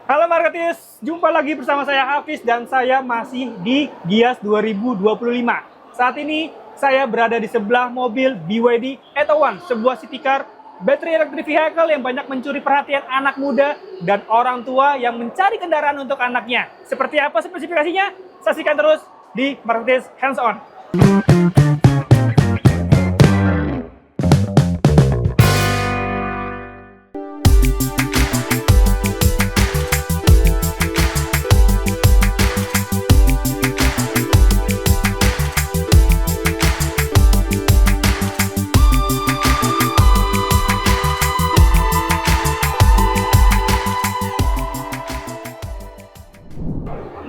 Halo Marketis, jumpa lagi bersama saya Hafiz dan saya masih di Gias 2025. Saat ini saya berada di sebelah mobil BYD Etowan, sebuah city car battery electric vehicle yang banyak mencuri perhatian anak muda dan orang tua yang mencari kendaraan untuk anaknya. Seperti apa spesifikasinya? Saksikan terus di Marketis Hands On.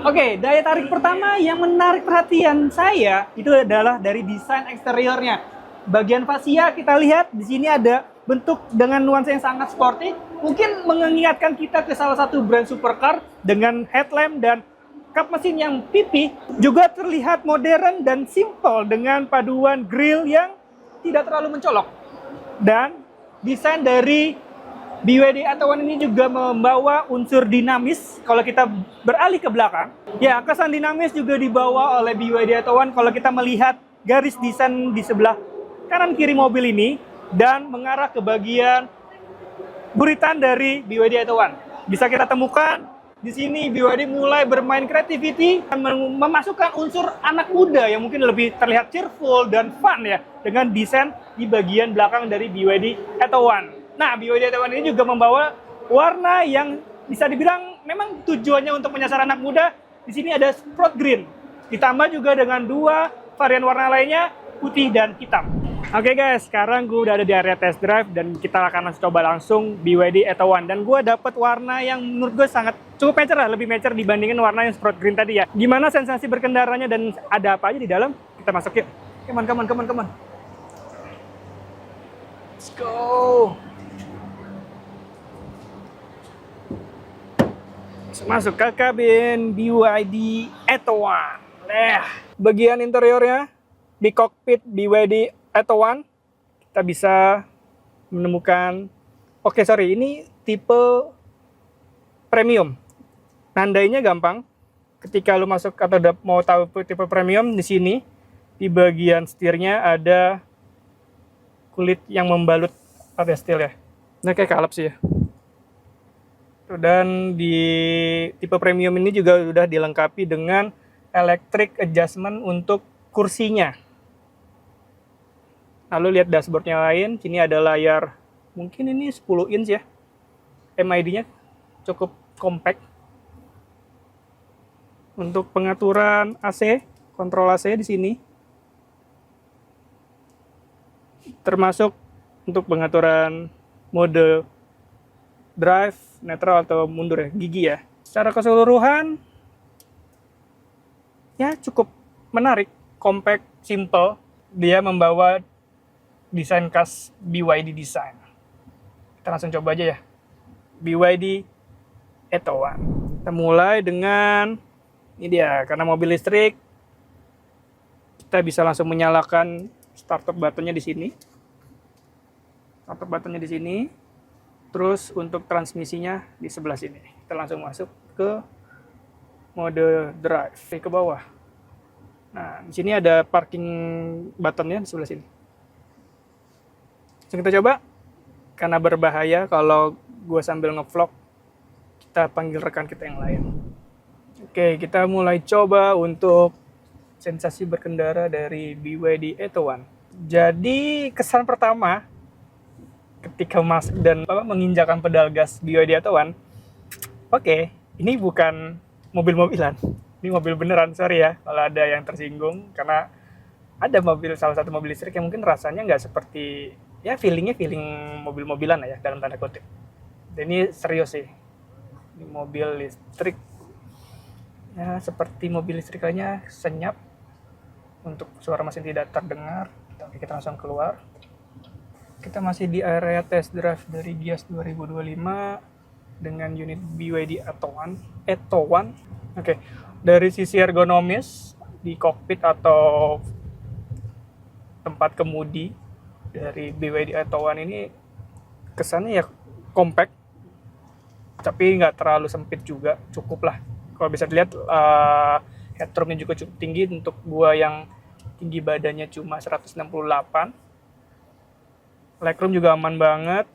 Oke, daya tarik pertama yang menarik perhatian saya itu adalah dari desain eksteriornya. Bagian fasia kita lihat di sini ada bentuk dengan nuansa yang sangat sporty, mungkin mengingatkan kita ke salah satu brand supercar dengan headlamp dan kap mesin yang pipih. Juga terlihat modern dan simple dengan paduan grill yang tidak terlalu mencolok. Dan desain dari BYD Etowan ini juga membawa unsur dinamis. Kalau kita beralih ke belakang, ya kesan dinamis juga dibawa oleh BYD Etowan kalau kita melihat garis desain di sebelah kanan kiri mobil ini dan mengarah ke bagian buritan dari BYD Etowan. Bisa kita temukan di sini BYD mulai bermain creativity dan memasukkan unsur anak muda yang mungkin lebih terlihat cheerful dan fun ya dengan desain di bagian belakang dari BYD Etowan. Nah, BYD Etowan ini juga membawa warna yang bisa dibilang memang tujuannya untuk menyasar anak muda. Di sini ada Sprout Green, ditambah juga dengan dua varian warna lainnya, putih dan hitam. Oke guys, sekarang gue udah ada di area test drive dan kita akan coba langsung BYD Etowan. Dan gue dapet warna yang menurut gue sangat cukup mature lah, lebih mature dibandingin warna yang Sprout Green tadi ya. Gimana sensasi berkendaranya dan ada apa aja di dalam? Kita masuk yuk. Come on. Let's go. Masuk ke kabin BYD Etowan. Bagian interiornya di kokpit BYD Etowan kita bisa menemukan, ini tipe premium. Nandainya gampang. Ketika lu masuk atau mau tahu tipe premium, di sini di bagian setirnya ada kulit yang membalut steel ya. Nah, kayak kalep sih ya. Dan di tipe premium ini juga sudah dilengkapi dengan electric adjustment untuk kursinya. Lalu lihat dashboardnya lain, sini ada layar, mungkin ini 10 inch ya. MID-nya cukup compact. Untuk pengaturan AC, kontrol AC di sini. Termasuk untuk pengaturan mode drive, netral atau mundur ya, gigi ya. Secara keseluruhan ya cukup menarik, compact, simple. Dia membawa desain khas BYD design. Kita langsung coba aja ya. BYD Etowan. Kita mulai dengan ini dia, karena mobil listrik kita bisa langsung menyalakan startup buttonnya di sini. Startup buttonnya di sini. Terus untuk transmisinya di sebelah sini. Kita langsung masuk ke mode drive ke bawah. Nah, di sini ada parking buttonnya di sebelah sini. Langsung kita coba. Karena berbahaya kalau gue sambil ngevlog, kita panggil rekan kita yang lain. Oke, kita mulai coba untuk sensasi berkendara dari BYD Etowan. Jadi kesan pertama ketika masuk dan menginjakan pedal gas BYD Etowan, ini bukan mobil-mobilan, ini mobil beneran. Sorry ya kalau ada yang tersinggung, karena ada salah satu mobil listrik yang mungkin rasanya nggak seperti ya, feeling mobil-mobilan lah ya dalam tanda kutip. Dan ini serius sih, ini mobil listrik ya seperti mobil listrik lainnya, senyap, untuk suara mesin tidak terdengar. Kita langsung keluar. Kita masih di area test drive dari Gias 2025 dengan unit BYD Etowan. Oke, dari sisi ergonomis di kokpit atau tempat kemudi dari BYD Etowan ini kesannya ya compact, tapi nggak terlalu sempit juga, cukup lah. Kalau bisa dilihat headroomnya juga cukup tinggi untuk gua yang tinggi badannya cuma 168. Legroom juga aman banget.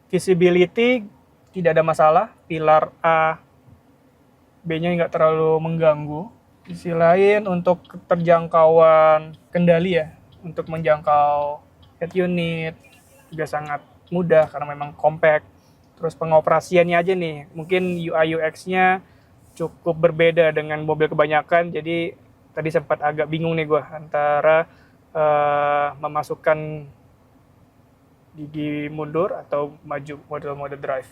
Visibility tidak ada masalah, pilar A B-nya nggak terlalu mengganggu. Di sisi lain untuk terjangkauan kendali ya, untuk menjangkau head unit juga sangat mudah karena memang compact. Terus pengoperasiannya aja nih, mungkin UI UX-nya cukup berbeda dengan mobil kebanyakan, jadi tadi sempat agak bingung nih gue antara memasukkan gigi mundur atau maju mode drive.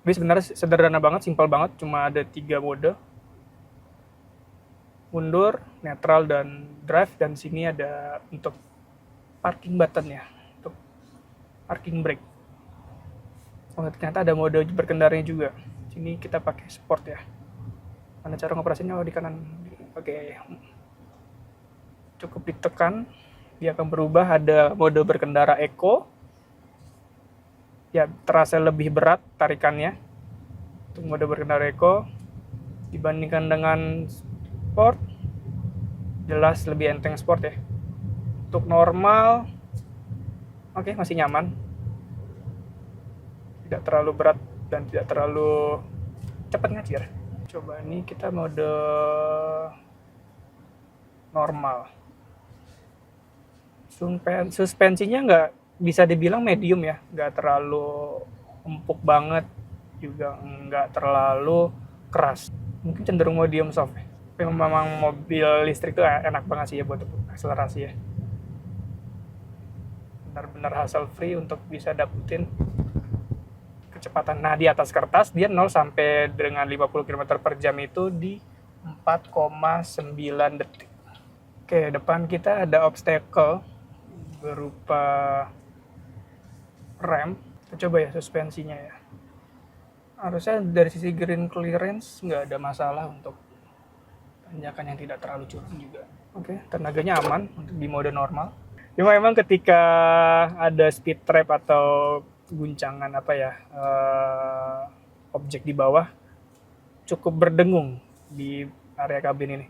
Tapi sebenarnya sederhana banget, simpel banget, cuma ada 3 mode. Mundur, netral, dan drive, dan sini ada untuk parking button ya, untuk parking brake. Oh, ternyata ada mode berkendaranya juga. Sini kita pakai sport ya. Mana cara ngoperasinya? Oh, di kanan. Oke. Cukup ditekan, dia akan berubah. Ada mode berkendara eco. Ya, terasa lebih berat tarikannya. Untuk mode berkendara eco dibandingkan dengan sport, jelas lebih enteng sport ya. Untuk normal, oke, masih nyaman. Tidak terlalu berat dan tidak terlalu cepat ngacir. Coba ini kita mode normal. Suspensinya nggak bisa dibilang medium ya, nggak terlalu empuk banget, juga nggak terlalu keras. Mungkin cenderung medium soft. Tapi memang mobil listrik itu enak banget sih ya buat akselerasi ya. Benar-benar hassle free untuk bisa dapetin kecepatan. Nah, di atas kertas dia 0 sampai dengan 50 km per jam itu di 4,9 detik. Oke, depan kita ada obstacle berupa rem. Kita coba ya suspensinya ya. Harusnya dari sisi green clearance nggak ada masalah untuk tanjakan yang tidak terlalu curam juga. Oke, tenaganya aman untuk di mode normal. Cuma memang ketika ada speed trap atau guncangan objek di bawah, cukup berdengung di area kabin ini.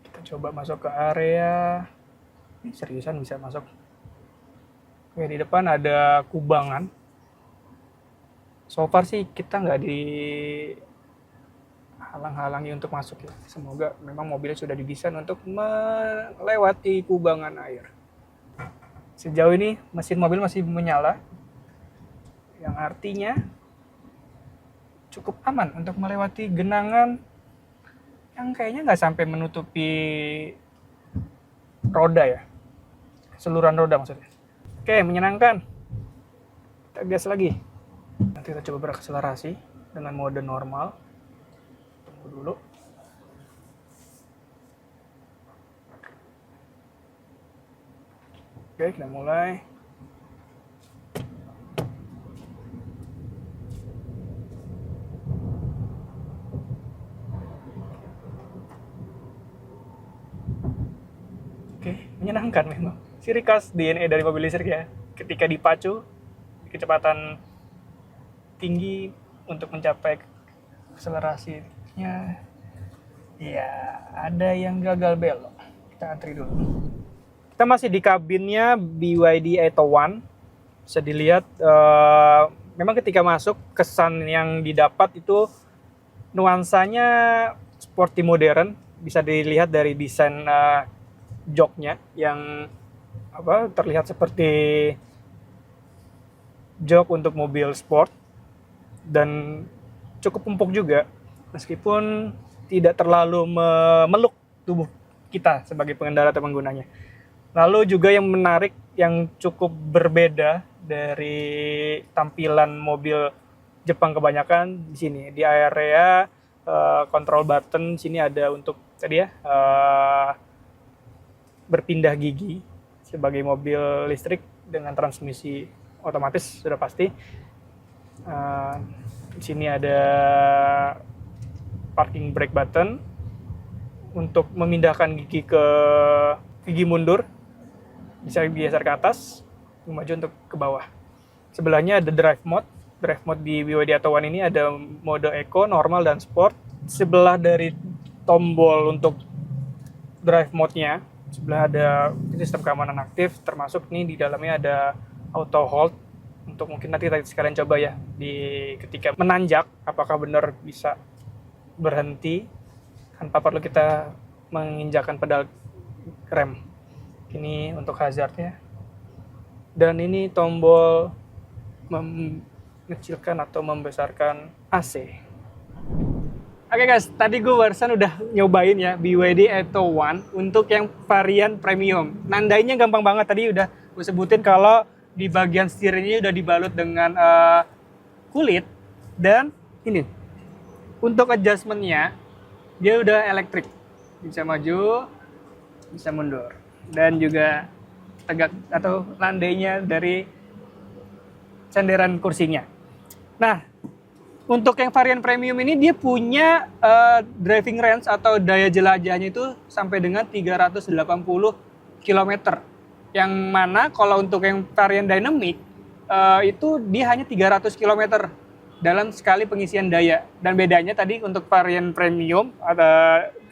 Kita coba masuk ke area. Ini seriusan bisa masuk. Oke, di depan ada kubangan. So far sih kita nggak dihalang-halangi untuk masuk ya. Semoga memang mobilnya sudah didesain untuk melewati kubangan air. Sejauh ini mesin mobil masih menyala, yang artinya cukup aman untuk melewati genangan yang kayaknya nggak sampai menutupi roda ya, seluruhan roda maksudnya. Oke, menyenangkan. Kita gas lagi. Nanti kita coba berakselerasi dengan mode normal. Tunggu dulu. Oke, kita mulai. Oke, menyenangkan memang. Ciri khas DNA dari mobil listrik ya. Ketika dipacu, kecepatan tinggi untuk mencapai akselerasinya. Ya, ada yang gagal belok. Kita antri dulu. Kita masih di kabinnya BYD Atto One. Bisa dilihat, memang ketika masuk kesan yang didapat itu nuansanya sporty modern. Bisa dilihat dari desain joknya yang terlihat seperti jok untuk mobil sport dan cukup empuk juga, meskipun tidak terlalu memeluk tubuh kita sebagai pengendara atau penggunanya. Lalu juga yang menarik, yang cukup berbeda dari tampilan mobil Jepang kebanyakan di sini, di area control button sini ada untuk tadi ya berpindah gigi sebagai mobil listrik dengan transmisi otomatis sudah pasti. Di sini ada parking brake button untuk memindahkan gigi mundur, bisa digeser ke atas, maju untuk ke bawah. Sebelahnya ada drive mode. Drive mode di BYD Atto One ini ada mode Eco, normal, dan sport. Sebelah dari tombol untuk drive mode-nya, sebelah ada sistem keamanan aktif, termasuk nih di dalamnya ada auto hold, untuk mungkin nanti sekalian coba ya, ketika menanjak, apakah benar bisa berhenti tanpa perlu kita menginjakkan pedal rem. Ini untuk hazardnya. Dan ini tombol mengecilkan atau membesarkan AC. Oke guys, tadi gue barusan udah nyobain ya BYD Atto One untuk yang varian premium. Nandainya gampang banget, tadi udah gue sebutin kalau di bagian setirnya udah dibalut dengan kulit. Dan ini, untuk adjustmentnya dia udah elektrik, bisa maju, bisa mundur, dan juga tegak atau landainya dari senderan kursinya. Nah, untuk yang varian premium ini dia punya driving range atau daya jelajahnya itu sampai dengan 380 km. Yang mana kalau untuk yang varian dynamic itu dia hanya 300 km dalam sekali pengisian daya. Dan bedanya tadi untuk varian premium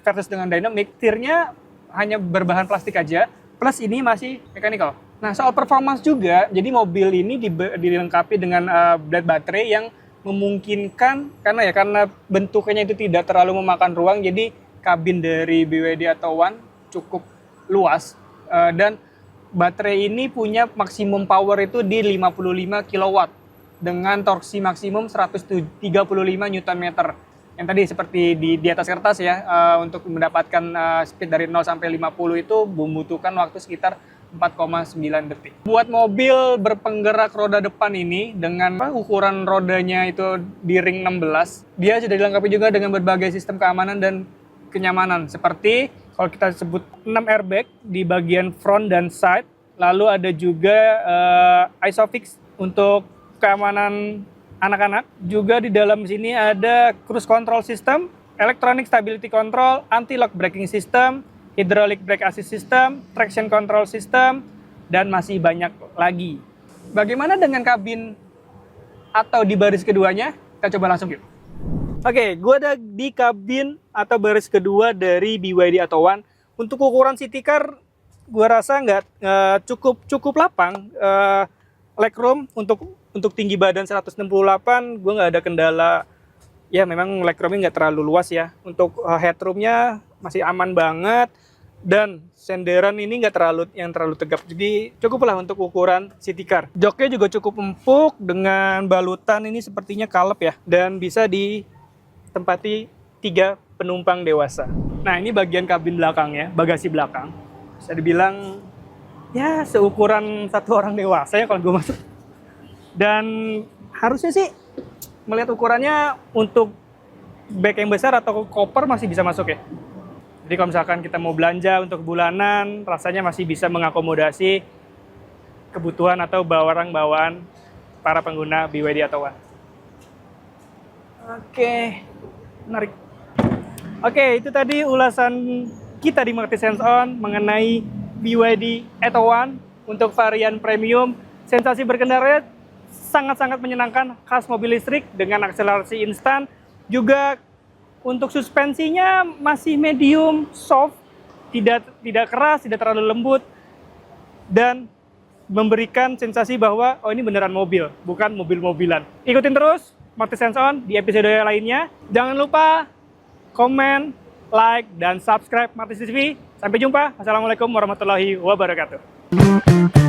versus dengan dynamic, setirnya hanya berbahan plastik aja, plus ini masih mechanical. Nah, soal performance juga, jadi mobil ini dilengkapi dengan blade baterai yang memungkinkan, karena bentuknya itu tidak terlalu memakan ruang, jadi kabin dari BYD Atto One cukup luas, dan baterai ini punya maksimum power itu di 55 kW dengan torsi maksimum 135 Nm. Yang tadi seperti di atas kertas ya, untuk mendapatkan speed dari 0 sampai 50 itu membutuhkan waktu sekitar 4,9 detik. Buat mobil berpenggerak roda depan ini dengan ukuran rodanya itu di ring 16, dia sudah dilengkapi juga dengan berbagai sistem keamanan dan kenyamanan. Seperti kalau kita sebut 6 airbag di bagian front dan side, lalu ada juga ISOFIX untuk keamanan anak-anak. Juga di dalam sini ada cruise control system, electronic stability control, anti-lock braking system, hydraulic brake assist system, traction control system, dan masih banyak lagi. Bagaimana dengan kabin atau di baris keduanya? Kita coba langsung yuk. Oke, gue ada di kabin atau baris kedua dari BYD Atto One. Untuk ukuran city car, gue rasa nggak cukup lapang. Legroom untuk tinggi badan 168, gue nggak ada kendala. Ya, memang legroomnya nggak terlalu luas ya. Untuk headroomnya masih aman banget, dan senderan ini nggak terlalu tegap, jadi cukuplah untuk ukuran city car. Joknya juga cukup empuk dengan balutan ini sepertinya kalep ya, dan bisa ditempati 3 penumpang dewasa. Nah, ini bagian kabin belakang ya, bagasi belakang. Bisa dibilang ya seukuran satu orang dewasa ya kalau gue masuk. Dan harusnya sih melihat ukurannya untuk bag yang besar atau koper masih bisa masuk ya. Jadi kalau misalkan kita mau belanja untuk bulanan, rasanya masih bisa mengakomodasi kebutuhan atau barang bawaan para pengguna BYD Atto One. Oke, menarik. Oke, itu tadi ulasan kita di Marketing Hands On mengenai BYD Atto One untuk varian premium. Sensasi berkendaranya sangat-sangat menyenangkan, khas mobil listrik dengan akselerasi instan. Juga untuk suspensinya masih medium soft, tidak keras, tidak terlalu lembut, dan memberikan sensasi bahwa oh ini beneran mobil, bukan mobil-mobilan. Ikutin terus Marketing Hands On di episode lainnya. Jangan lupa komen, like, dan subscribe Martis TV. Sampai jumpa. Assalamualaikum warahmatullahi wabarakatuh.